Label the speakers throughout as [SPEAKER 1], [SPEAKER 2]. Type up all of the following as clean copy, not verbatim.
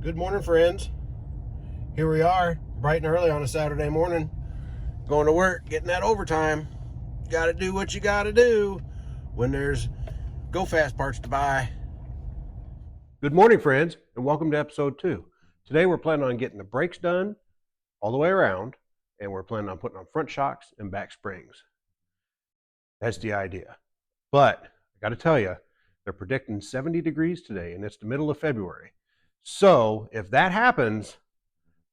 [SPEAKER 1] Good morning, friends. Here we are, bright and early on a Saturday morning, going to work, getting that overtime. Got to do what you got to do when there's go fast parts to buy. Good morning, friends, and welcome to episode 2. Today we're planning on getting the brakes done all the way around, and we're planning on putting on front shocks and back springs. That's the idea. But I got to tell you, they're predicting 70 degrees today, and it's the middle of February. So if that happens,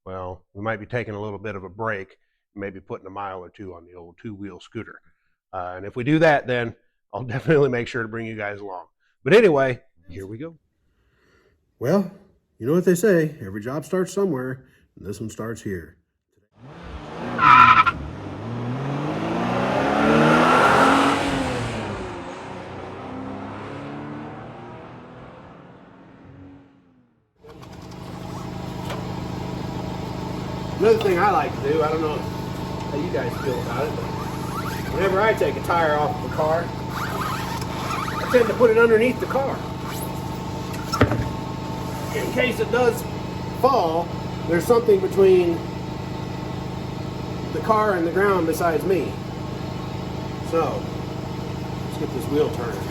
[SPEAKER 1] well, we might be taking a little bit of a break, maybe putting a mile or two on the old two-wheel scooter. And if we do that, then I'll definitely make sure to bring you guys along. But anyway, here we go. Well, you know what they say, every job starts somewhere, and this one starts here. Another thing I like to do, I don't know how you guys feel about it, but whenever I take a tire off of a car, I tend to put it underneath the car. In case it does fall, there's something between the car and the ground besides me. So, let's get this wheel turning.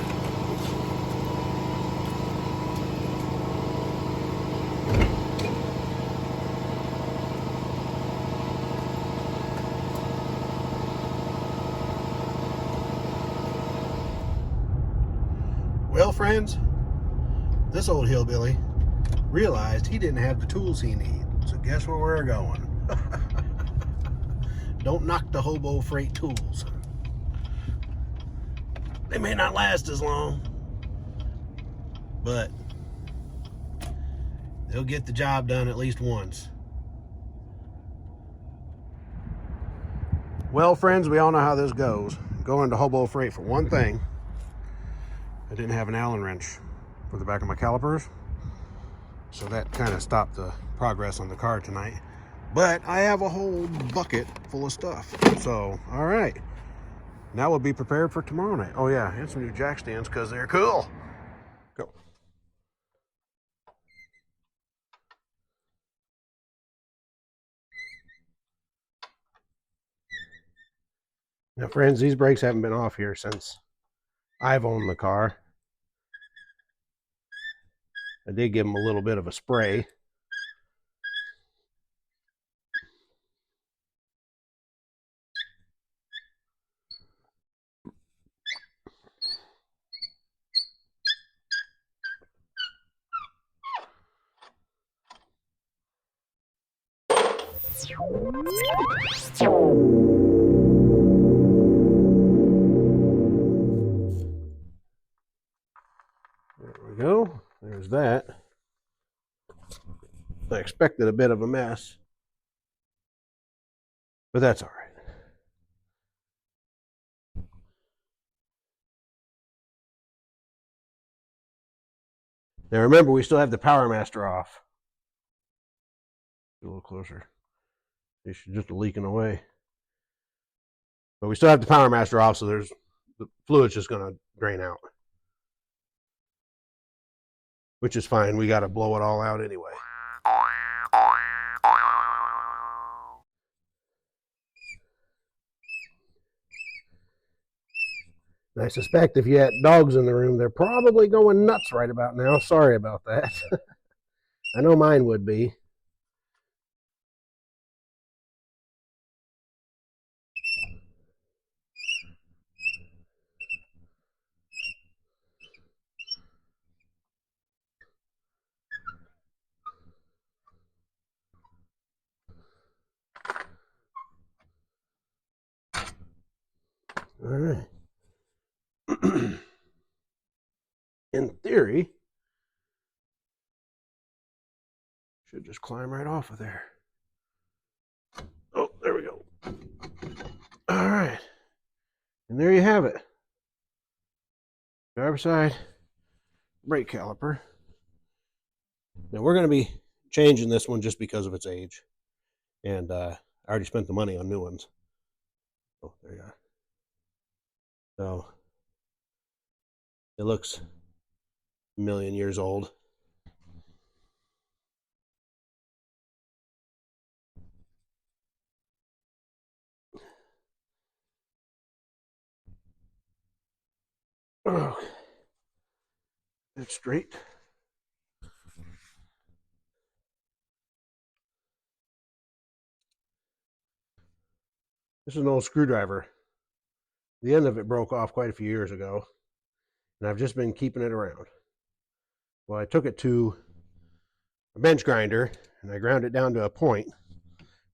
[SPEAKER 1] Well, friends, this old hillbilly realized he didn't have the tools he needed. So guess where we're going? Don't knock the hobo freight tools. They may not last as long, but they'll get the job done at least once. Well, friends, we all know how this goes. Going to hobo freight for one thing. I didn't have an Allen wrench for the back of my calipers, so that kind of stopped the progress on the car tonight. But I have a whole bucket full of stuff. So, all right. Now we'll be prepared for tomorrow night. Oh yeah, and some new jack stands because they're cool. Go. Now, friends, these brakes haven't been off here since I've owned the car. I did give them a little bit of a spray. There we go. There's that. I expected a bit of a mess, but that's all right. Now remember, we still have the Power Master off. Get a little closer. It's just leaking away. But we still have the Power Master off, so the fluid's just going to drain out. Which is fine. We got to blow it all out anyway. And I suspect if you had dogs in the room, they're probably going nuts right about now. Sorry about that. I know mine would be. All right. In theory, should just climb right off of there. Oh, there we go. All right. And there you have it. Driver's side brake caliper. Now we're going to be changing this one just because of its age. And I already spent the money on new ones. Oh, there you are. So it looks a million years old. Okay. That's straight. This is an old screwdriver. The end of it broke off quite a few years ago, and I've just been keeping it around. Well, I took it to a bench grinder, and I ground it down to a point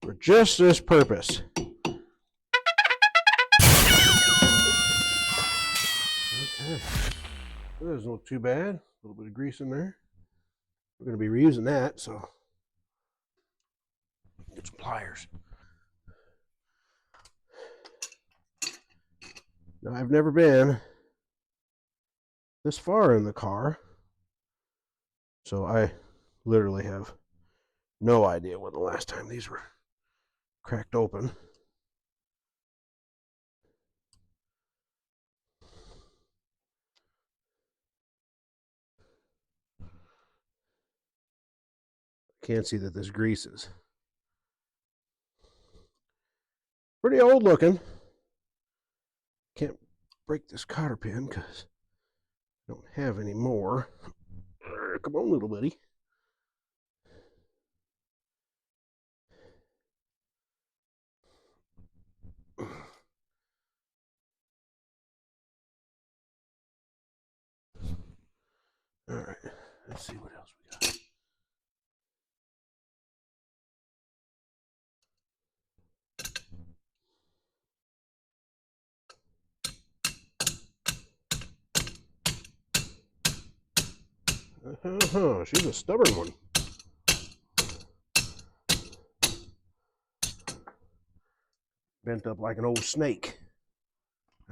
[SPEAKER 1] for just this purpose. Okay. That doesn't look too bad. A little bit of grease in there. We're going to be reusing that, so get some pliers. Now, I've never been this far in the car, so I literally have no idea when the last time these were cracked open. Can't see that this grease is pretty old looking. Can't break this cotter pin because I don't have any more. Come on, little buddy. All right, let's see what else we got. She's a stubborn one. Bent up like an old snake.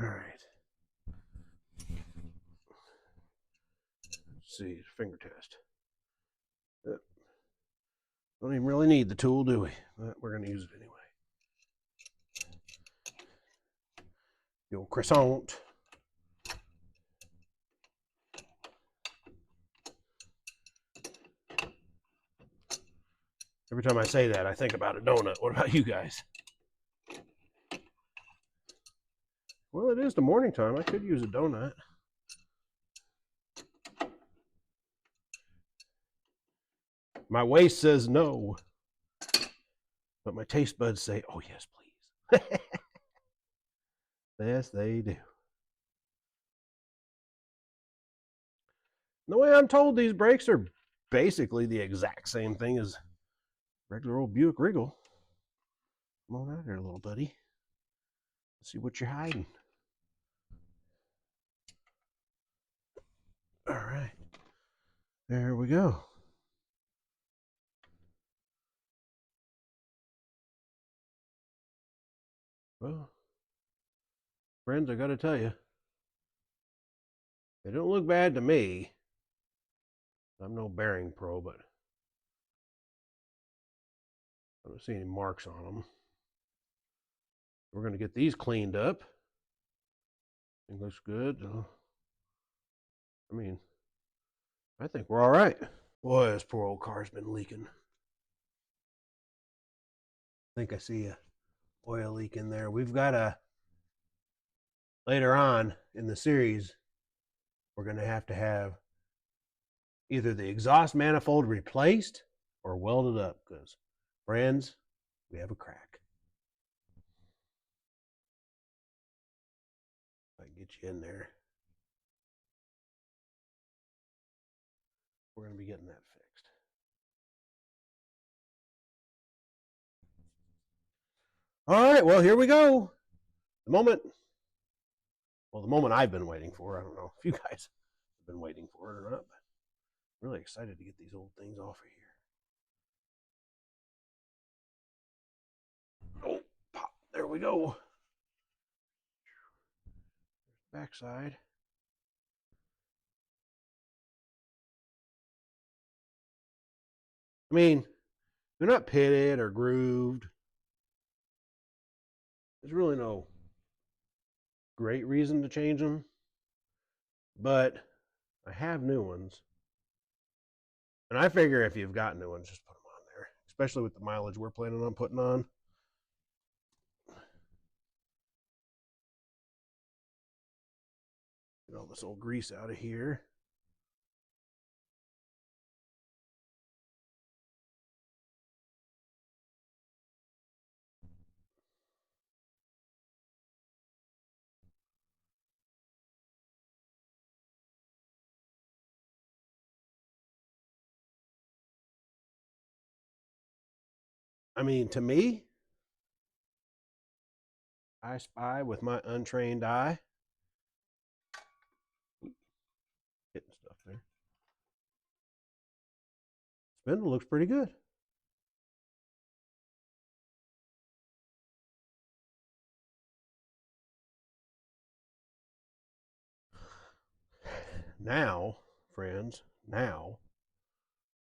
[SPEAKER 1] All right. Let's see, finger test. Don't even really need the tool, do we? But we're going to use it anyway. The old croissant. Every time I say that, I think about a donut. What about you guys? Well, it is the morning time. I could use a donut. My waist says no, but my taste buds say, oh, yes, please. Yes, they do. The way I'm told, these brakes are basically the exact same thing as regular old Buick Regal. Come on out here, little buddy. Let's see what you're hiding. All right. There we go. Well, friends, I got to tell you, they don't look bad to me. I'm no bearing pro, but I don't see any marks on them. We're going to get these cleaned up. It looks good. I mean, I think we're all right. Boy, this poor old car's been leaking. I think I see a oil leak in there. We've got later on in the series, we're going to have either the exhaust manifold replaced or welded up because, friends, we have a crack. If I can get you in there, we're going to be getting that fixed. All right, well, here we go. The moment I've been waiting for. I don't know if you guys have been waiting for it or not, but I'm really excited to get these old things off of here. Oh, pop. There we go. Backside. I mean, they're not pitted or grooved. There's really no great reason to change them, but I have new ones. And I figure if you've got new ones, just put them on there, especially with the mileage we're planning on putting on. Get all this old grease out of here. I mean, to me, I spy with my untrained eye. Hitting stuff there. Spindle looks pretty good. Now, friends, now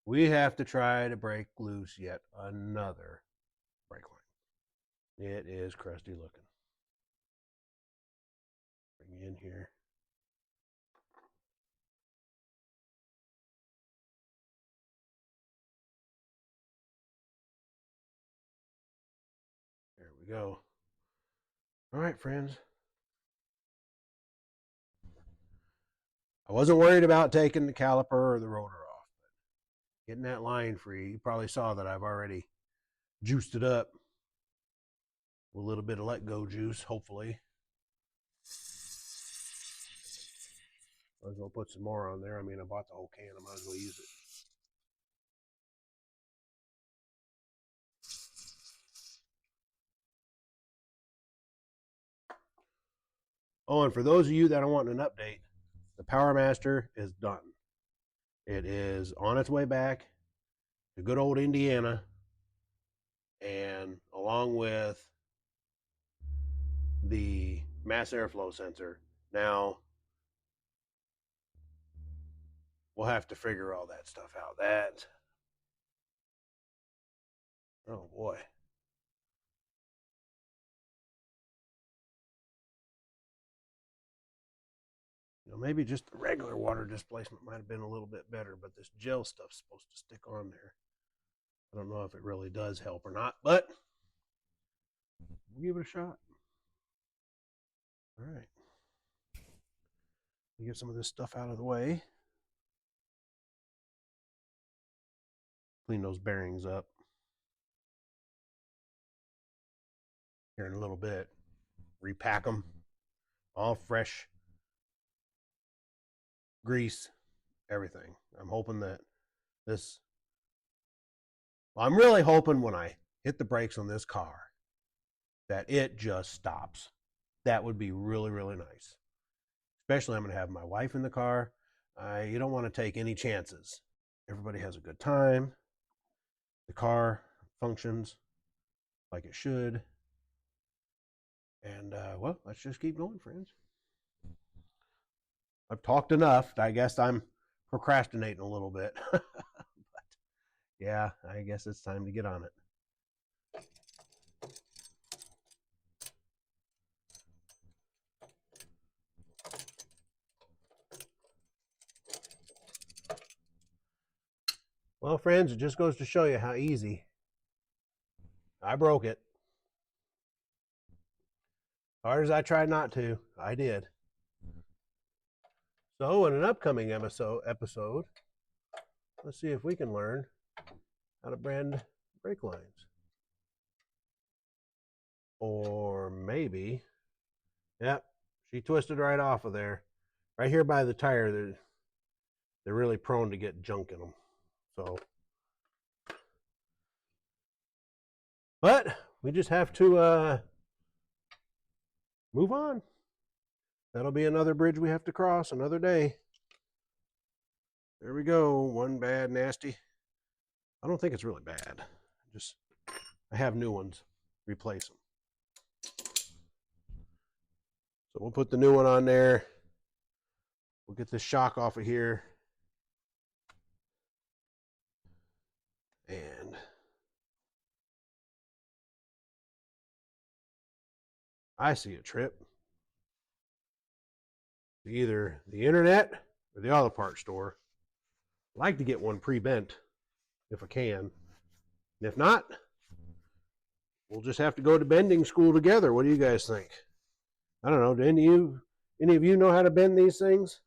[SPEAKER 1] we have to try to break loose yet another brake line. It is crusty looking. Bring you in here. There we go. All right, friends. I wasn't worried about taking the caliper or the rotor off, but getting that line free, you probably saw that I've already juiced it up with a little bit of let go juice, hopefully. Might as well put some more on there. I mean, I bought the whole can. I might as well use it. Oh, and for those of you that are wanting an update, the Power Master is done. It is on its way back to good old Indiana, and along with the mass airflow sensor. Now, we'll have to figure all that stuff out. Oh boy. You know, maybe just the regular water displacement might have been a little bit better, but this gel stuff's supposed to stick on there. I don't know if it really does help or not, but we'll give it a shot. All right. Get some of this stuff out of the way. Clean those bearings up. Here in a little bit. Repack them. All fresh. Grease. Everything. I'm hoping that this... Well, I'm really hoping when I hit the brakes on this car that it just stops. That would be really, really nice. Especially I'm going to have my wife in the car. You don't want to take any chances. Everybody has a good time. The car functions like it should. And, well, let's just keep going, friends. I've talked enough. I guess I'm procrastinating a little bit. But, yeah, I guess it's time to get on it. Well, friends, it just goes to show you how easy. I broke it. Hard as I tried not to, I did. So in an upcoming episode, let's see if we can learn how to brand brake lines. Or maybe, yep, she twisted right off of there. Right here by the tire, they're really prone to get junk in them. So, but we just have to move on. That'll be another bridge we have to cross another day. There we go. One bad, nasty. I don't think it's really bad. Just, I have new ones. Replace them. So we'll put the new one on there. We'll get this shock off of here. And I see a trip. Either the internet or the auto parts store. I like to get one pre-bent if I can. And if not, we'll just have to go to bending school together. What do you guys think? I don't know. Do any of you Any of you know how to bend these things?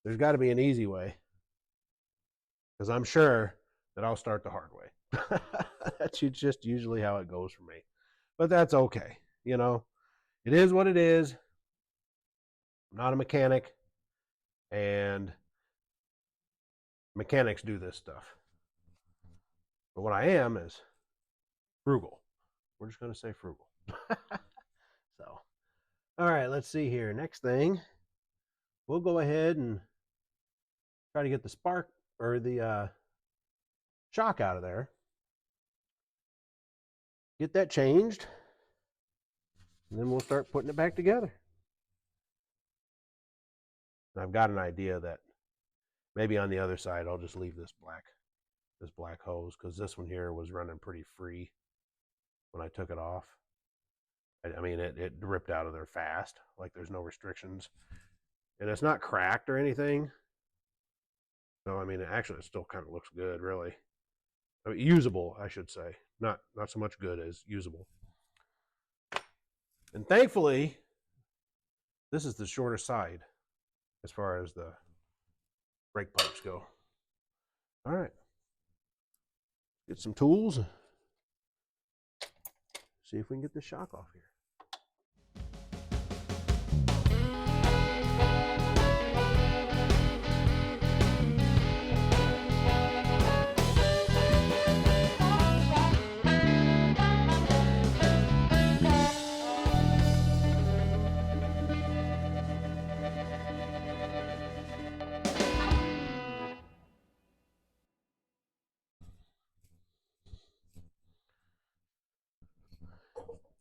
[SPEAKER 1] There's got to be an easy way, because I'm sure that I'll start the hard way. That's just usually how it goes for me. But that's okay. You know, it is what it is. I'm not a mechanic, and mechanics do this stuff. But what I am is frugal. We're just going to say frugal. So, all right, let's see here. Next thing, we'll go ahead and try to get the spark or the shock out of there. Get that changed, and then we'll start putting it back together. And I've got an idea that maybe on the other side I'll just leave this black hose, because this one here was running pretty free when I took it off. I mean, it ripped out of there fast, like there's no restrictions, and it's not cracked or anything. So I mean, it still kind of looks good, really. I mean, usable, I should say. Not so much good as usable. And thankfully, this is the shorter side as far as the brake pipes go. All right, get some tools. See if we can get this shock off here.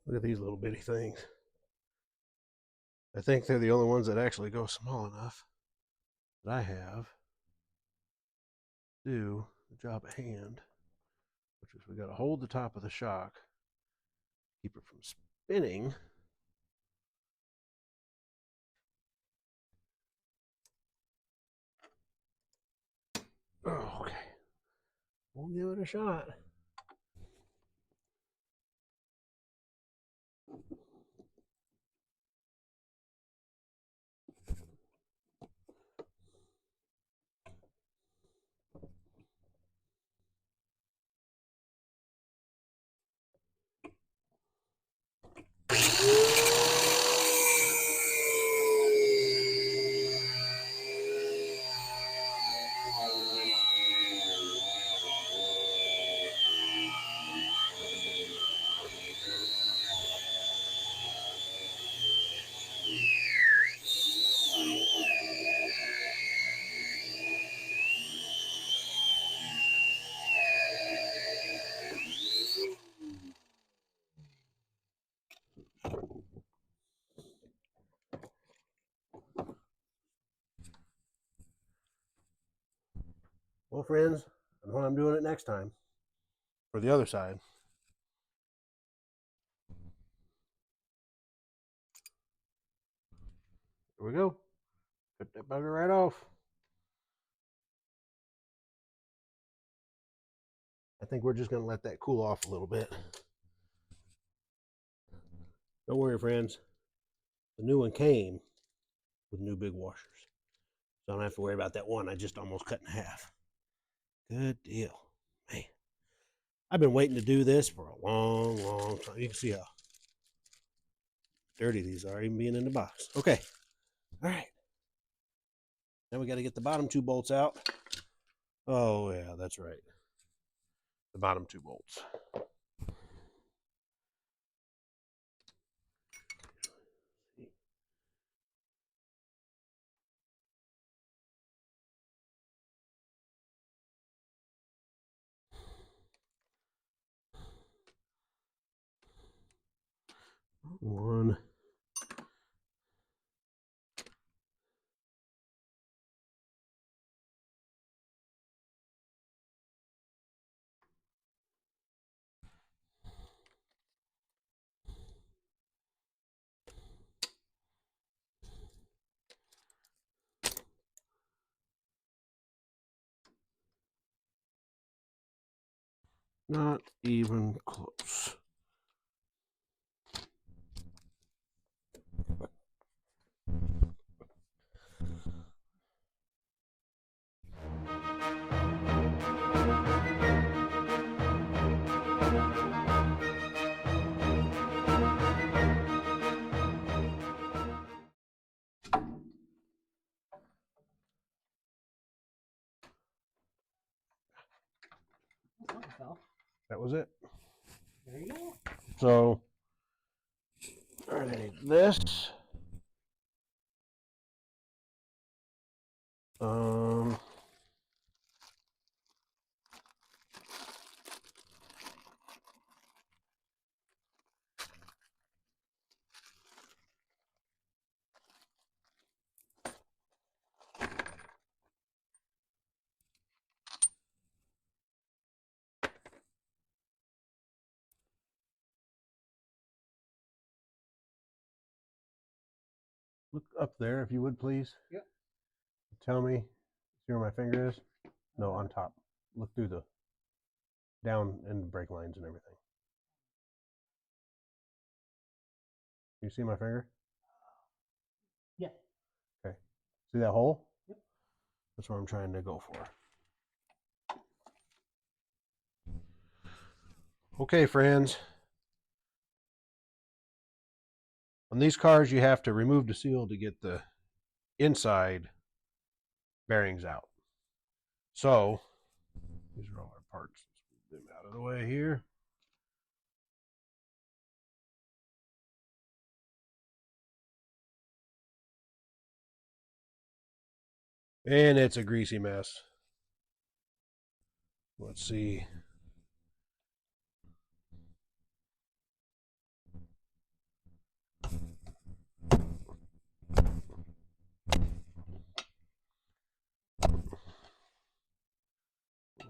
[SPEAKER 1] Look at these little bitty things. I think they're the only ones that actually go small enough that I have to do the job at hand, which is we got to hold the top of the shock, keep it from spinning. Oh, okay, we'll give it a shot. Well, friends, I know I'm doing it next time for the other side. Here we go. Cut that bugger right off. I think we're just going to let that cool off a little bit. Don't worry, friends. The new one came with new big washers, so I don't have to worry about that one I just almost cut in half. Good deal. Man, I've been waiting to do this for a long time. You can see how dirty these are, even being in the box. Okay. All right. Now we got to get the bottom two bolts out. Oh, yeah, that's right. The bottom two bolts. One. Not even close. That was it.
[SPEAKER 2] There you go.
[SPEAKER 1] So, all right, this. Look up there, if you would, please.
[SPEAKER 2] Yep.
[SPEAKER 1] Tell me, see where my finger is? No, on top. Look through the down and brake lines and everything. You see my finger?
[SPEAKER 2] Yeah.
[SPEAKER 1] Okay. See that hole?
[SPEAKER 2] Yep.
[SPEAKER 1] That's what I'm trying to go for. Okay, friends. On these cars, you have to remove the seal to get the inside bearings out. So, these are all our parts. Let's move them out of the way here. And it's a greasy mess. Let's see.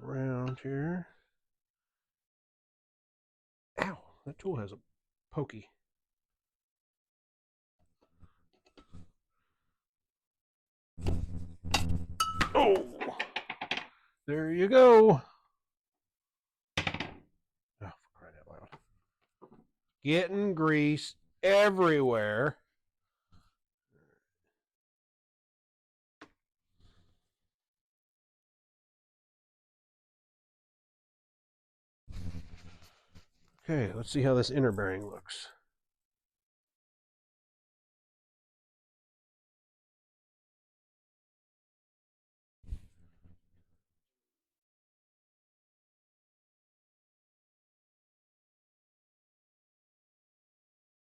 [SPEAKER 1] Around here. Ow, that tool has a pokey. Oh, there you go. Oh, for crying out loud. Getting grease everywhere. Okay, let's see how this inner bearing looks.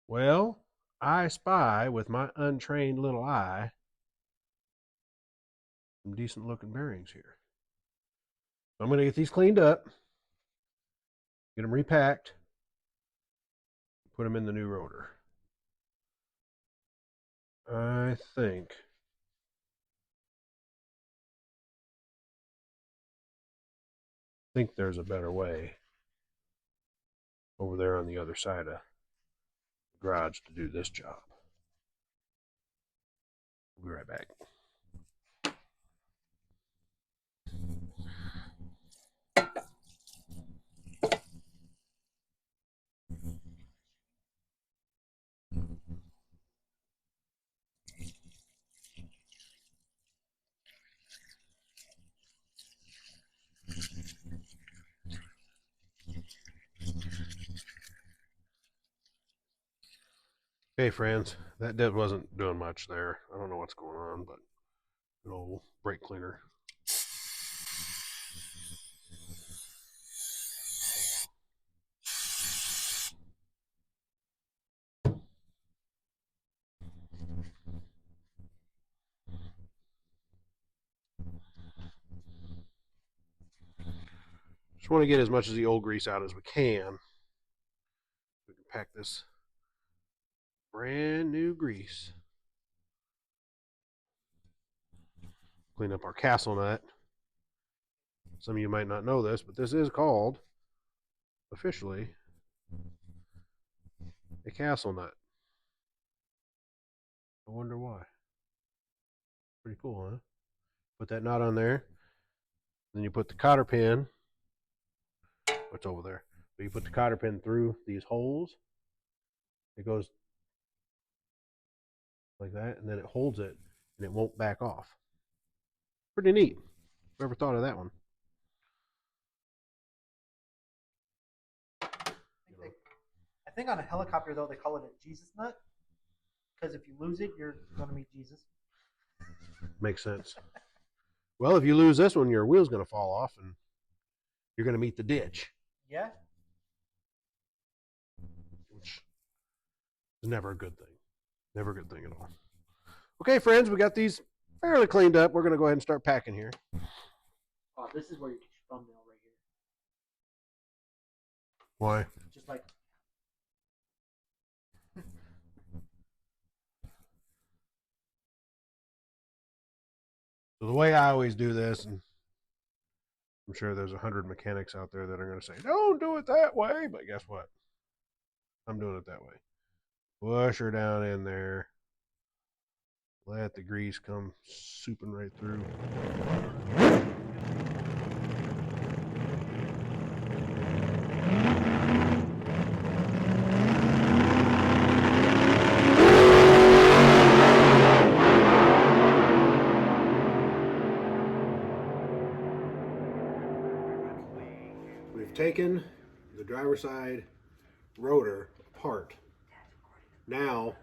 [SPEAKER 1] Well, I spy with my untrained little eye some decent looking bearings here. So I'm going to get these cleaned up, get them repacked, put them in the new rotor. I think there's a better way over there on the other side of the garage to do this job. We'll be right back. Hey friends, that dip wasn't doing much there. I don't know what's going on, but an old brake cleaner. Just want to get as much of the old grease out as we can. We can pack this brand new grease. Clean up our castle nut. Some of you might not know this, but this is called, officially, a castle nut. I wonder why. Pretty cool, huh? Put that knot on there. Then you put the cotter pin. What's over there? But you put the cotter pin through these holes. It goes like that, and then it holds it, and it won't back off. Pretty neat. Whoever thought of that one?
[SPEAKER 2] I think on a helicopter, though, they call it a Jesus nut. Because if you lose it, you're going to meet Jesus.
[SPEAKER 1] Makes sense. Well, if you lose this one, your wheel's going to fall off, and you're going to meet the ditch,
[SPEAKER 2] Yeah.
[SPEAKER 1] which is never a good thing. Never a good thing at all. Okay, friends, we got these fairly cleaned up. We're going to go ahead and start packing here.
[SPEAKER 2] Oh, this is where you get your thumbnail right here.
[SPEAKER 1] Why?
[SPEAKER 2] Just like.
[SPEAKER 1] So the way I always do this, and I'm sure there's 100 mechanics out there that are going to say, don't do it that way. But guess what? I'm doing it that way. Push her down in there. Let the grease come souping right through. We've taken the driver's side rotor apart. Now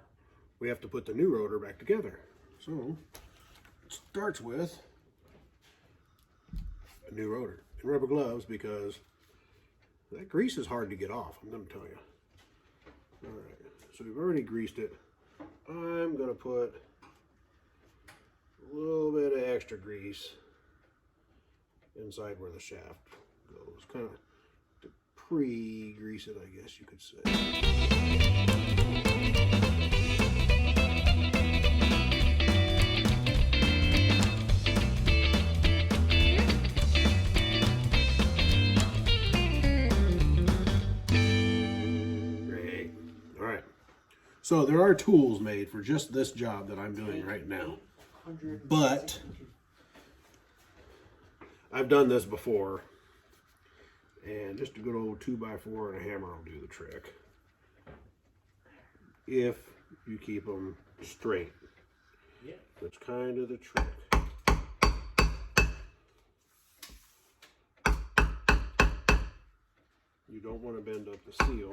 [SPEAKER 1] we have to put the new rotor back together. So it starts with a new rotor and rubber gloves, because that grease is hard to get off, I'm going to tell you. All right, so we've already greased it. I'm going to put a little bit of extra grease inside where the shaft goes, kind of to pre-grease it, I guess you could say. Great. All right. So there are tools made for just this job that I'm doing right now, but I've done this before, and just a good old 2x4 and a hammer will do the trick, if you keep them straight.
[SPEAKER 2] Yeah.
[SPEAKER 1] That's kind of the trick. You don't want to bend up the seal.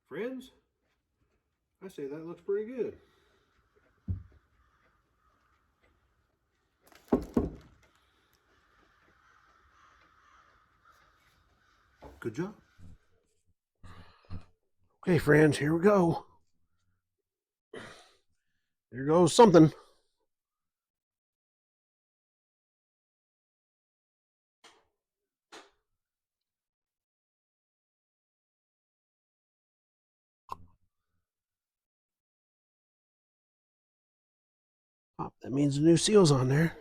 [SPEAKER 1] Friends, I say that looks pretty good. Good job. Okay, friends, here we go. There goes something. Oh, that means the new seal's on there.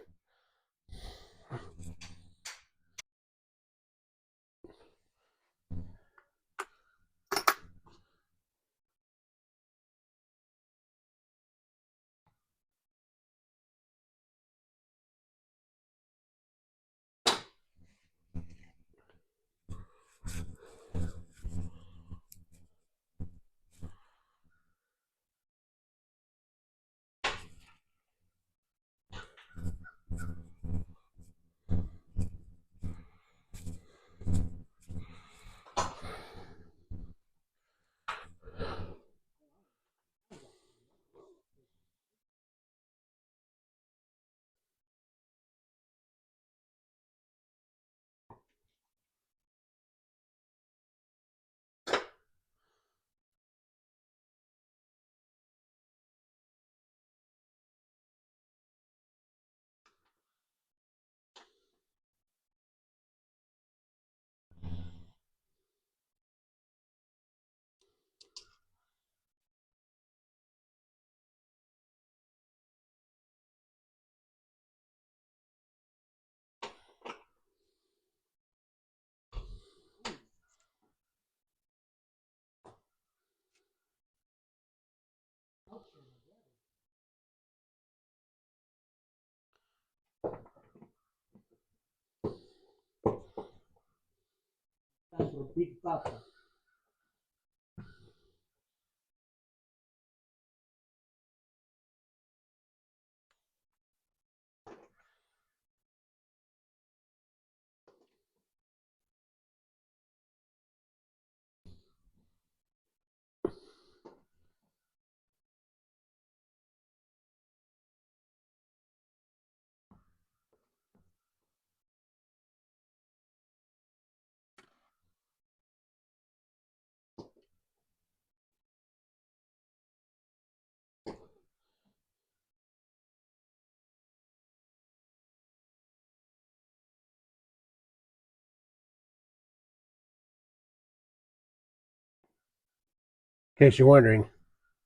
[SPEAKER 1] In case you're wondering,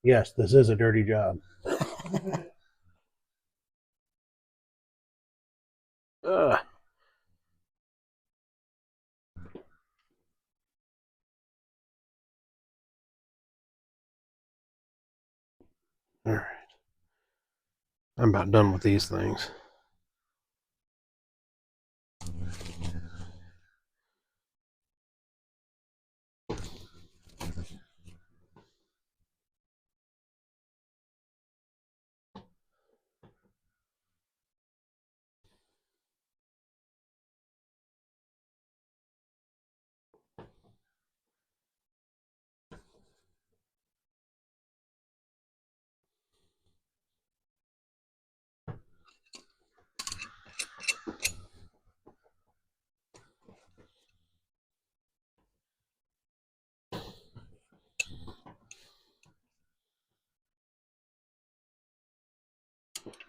[SPEAKER 1] yes, this is a dirty job. Ugh. All right. I'm about done with these things.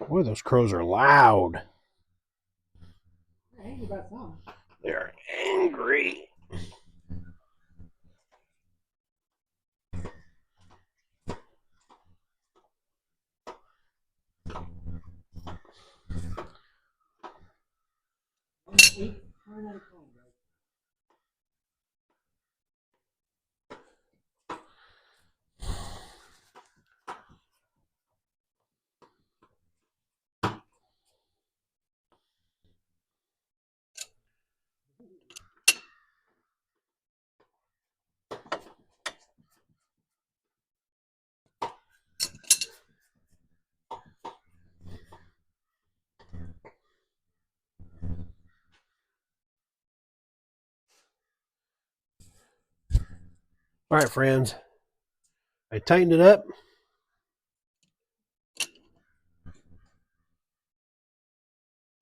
[SPEAKER 1] Boy, those crows are loud.
[SPEAKER 2] They're angry about some.
[SPEAKER 1] They're angry. All right, friends. I tightened it up.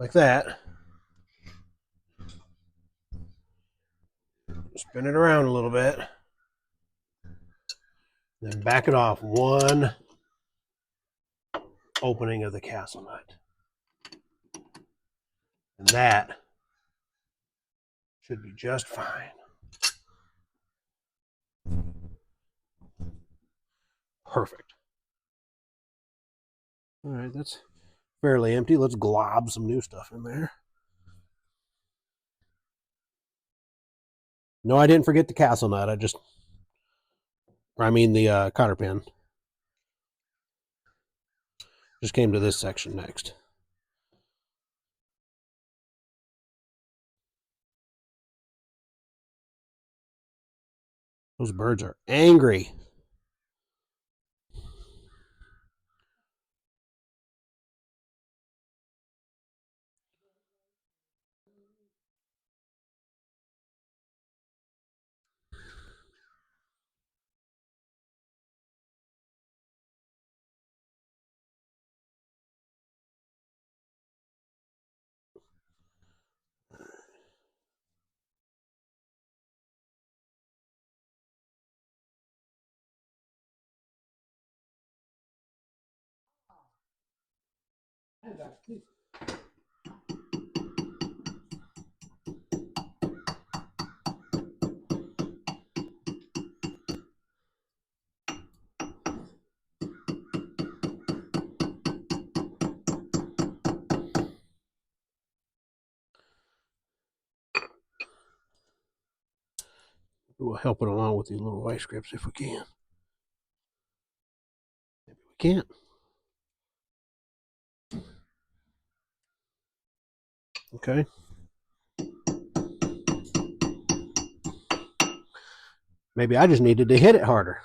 [SPEAKER 1] Like that. Spin it around a little bit. Then back it off one opening of the castle nut. And that should be just fine. Perfect. All right, that's fairly empty. Let's glob some new stuff in there. No, I didn't forget the castle nut. The cotter pin. Just came to this section next. Those birds are angry. We'll help it along with these little vice grips if we can. Maybe we can't. Okay. Maybe I just needed to hit it harder.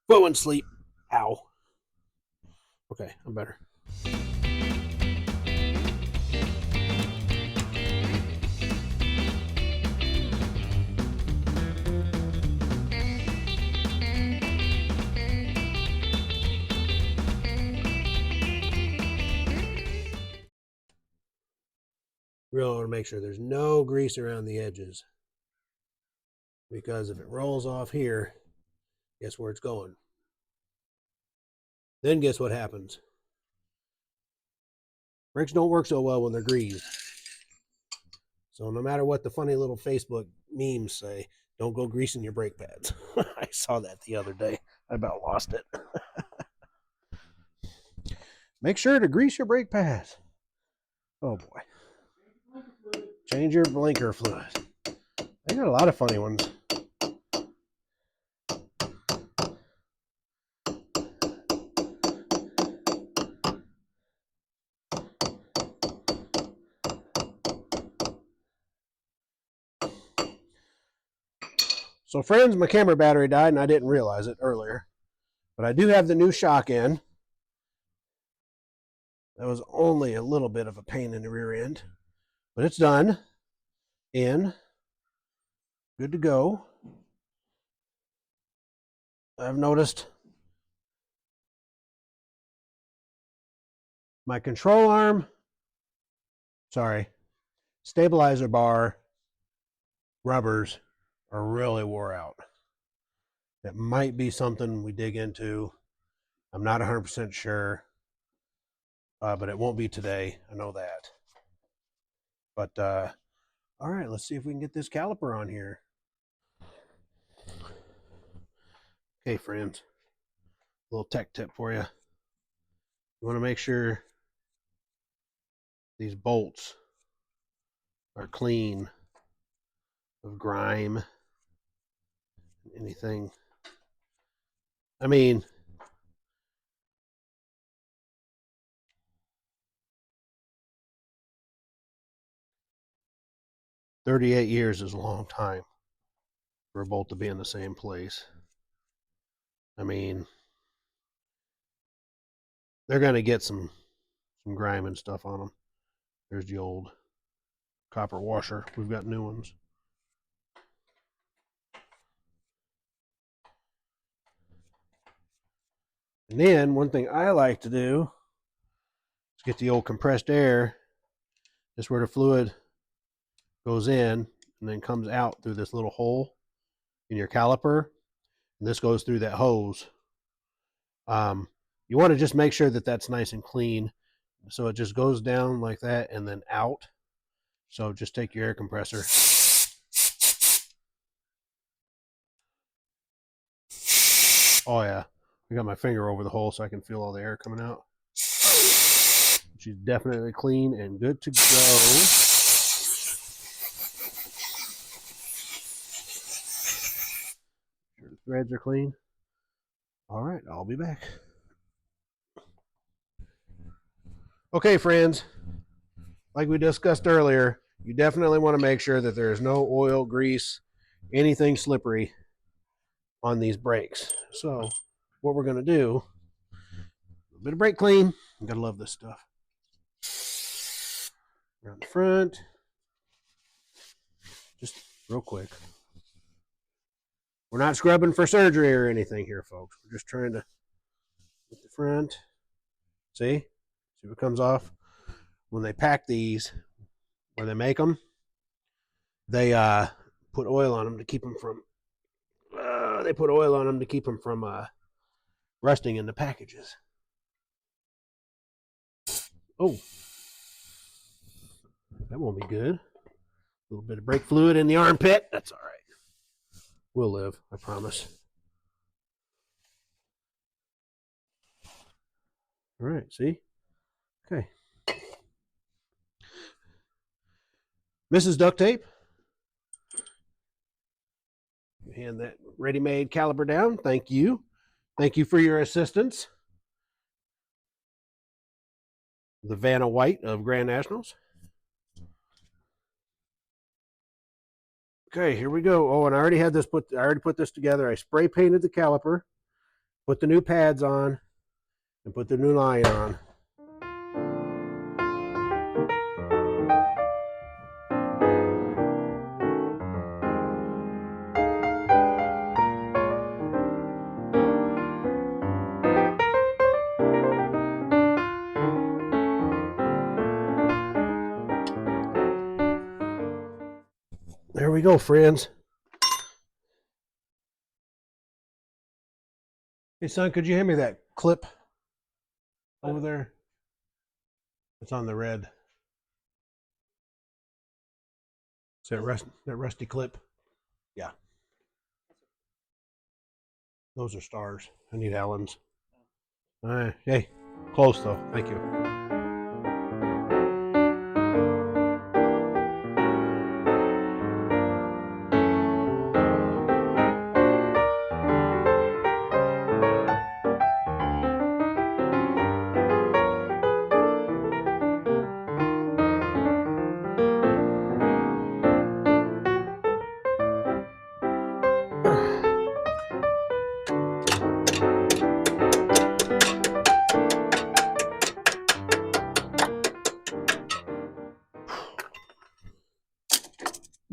[SPEAKER 1] Go and sleep. Ow. Okay, I'm better. Really want to make sure there's no grease around the edges, because if it rolls off here, guess where it's going? Then guess what happens? Brakes don't work so well when they're greased. So no matter what the funny little Facebook memes say, don't go greasing your brake pads. I saw that the other day. I about lost it. Make sure to grease your brake pads. Oh boy. Change your blinker fluid. They got a lot of funny ones. So friends, my camera battery died and I didn't realize it earlier. But I do have the new shock in. That was only a little bit of a pain in the rear end. But it's done. In. Good to go. I've noticed my control arm, stabilizer bar rubbers are really wore out. That might be something we dig into. I'm not 100% sure, but it won't be today. I know that. But all right, let's see if we can get this caliper on here. Okay, friends, a little tech tip for you. You want to make sure these bolts are clean of grime, anything. I mean, "38 years is a long time for a bolt to be in the same place." I mean, they're going to get some grime and stuff on them. There's the old copper washer. We've got new ones. And then one thing I like to do is get the old compressed air. This is where the fluid goes in and then comes out through this little hole in your caliper. And this goes through that hose. You want to just make sure that that's nice and clean. So it just goes down like that and then out. So just take your air compressor. Oh yeah, I got my finger over the hole so I can feel all the air coming out. She's definitely clean and good to go. Sure the threads are clean. All right, I'll be back. Okay, friends, like we discussed earlier, you definitely want to make sure that there is no oil, grease, anything slippery on these brakes. So what we're going to do, a little bit of brake clean. You gotta love this stuff. Around the front, just real quick. We're not scrubbing for surgery or anything here, folks. We're just trying to get the front. See what comes off? When they pack these, where they make them, they put oil on them to keep them from. They put oil on them to keep them from rusting in the packages. Oh, that won't be good. A little bit of brake fluid in the armpit. That's all right. We'll live, I promise. All right, see? Okay. Mrs. Duct Tape. Hand that ready-made caliper down. Thank you. Thank you for your assistance. The Vanna White of Grand Nationals. Okay, here we go. Oh, and I already had this I already put this together. I spray painted the caliper, put the new pads on, and put the new line on. There we go, friends. Hey, son, could you hand me that clip over there? It's on the red. It's that rusty clip. Yeah. Those are stars. I need Allens. All right. Hey, close though. Thank you.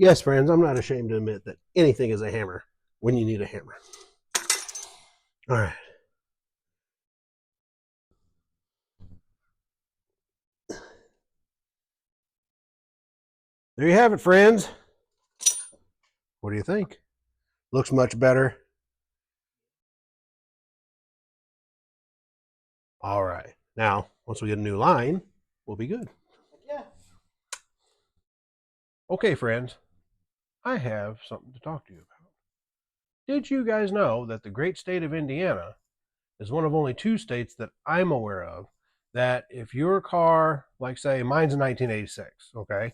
[SPEAKER 1] Yes, friends, I'm not ashamed to admit that anything is a hammer when you need a hammer. All right. There you have it, friends. What do you think? Looks much better. All right. Now, once we get a new line, we'll be good.
[SPEAKER 2] Yeah.
[SPEAKER 1] Okay, friends, I have something to talk to you about. Did you guys know that the great state of Indiana is one of only 2 states that I'm aware of that if your car, like say mine's a 1986, okay?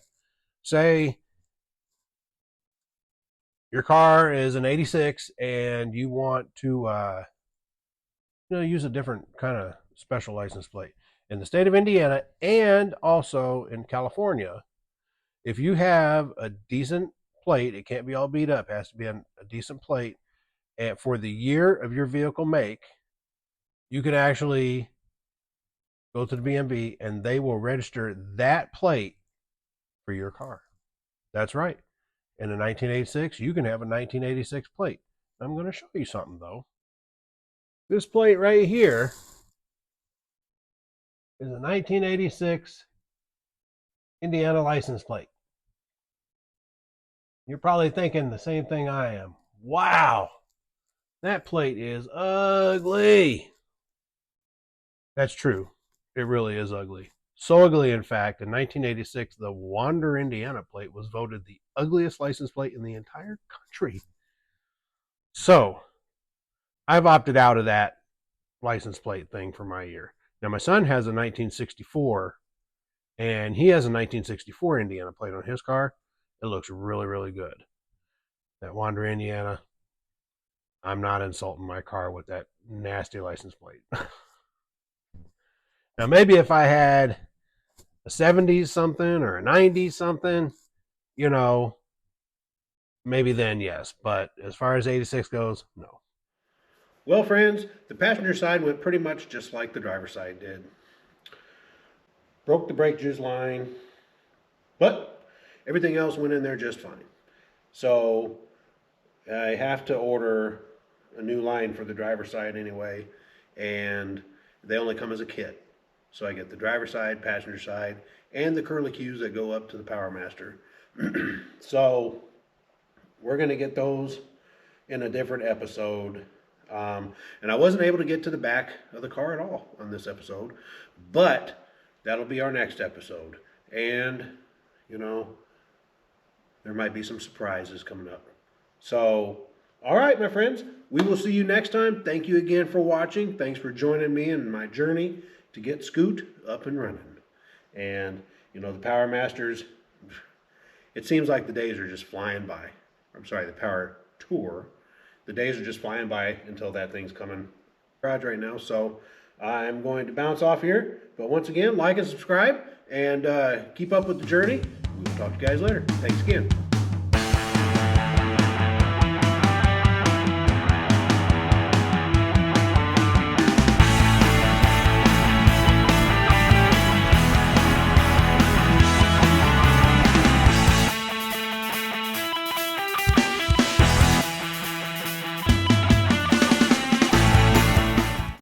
[SPEAKER 1] Say your car is an 86 and you want to use a different kind of special license plate. In the state of Indiana and also in California, if you have a decent plate, it can't be all beat up, it has to be a decent plate, and for the year of your vehicle make, you can actually go to the BMV and they will register that plate for your car. That's right. In a 1986, you can have a 1986 plate. I'm going to show you something though. This plate right here is a 1986 Indiana license plate. You're probably thinking the same thing I am. Wow, that plate is ugly. That's true. It really is ugly. So ugly, in fact, in 1986, the Wander, Indiana plate was voted the ugliest license plate in the entire country. So, I've opted out of that license plate thing for my year. Now, my son has a 1964, and he has a 1964 Indiana plate on his car. It looks really, really good. That Wander, Indiana, I'm not insulting my car with that nasty license plate. Now, maybe if I had a 70s something or a 90s something, maybe then yes. But as far as 86 goes, no. Well, friends, the passenger side went pretty much just like the driver's side did. Broke the brake juice line, but everything else went in there just fine. So I have to order a new line for the driver's side anyway, and they only come as a kit. So I get the driver's side, passenger side, and the curlicues that go up to the Power Master. So we're going to get those in a different episode. And I wasn't able to get to the back of the car at all on this episode, but that'll be our next episode. And, there might be some surprises coming up. So, all right, my friends, we will see you next time. Thank you again for watching. Thanks for joining me in my journey to get Scoot up and running. And, the Power Masters, it seems like the days are just flying by. I'm sorry, the Power Tour. The days are just flying by until that thing's coming garage right now. So I'm going to bounce off here. But once again, like and subscribe and keep up with the journey. We'll talk to you guys later. Thanks again.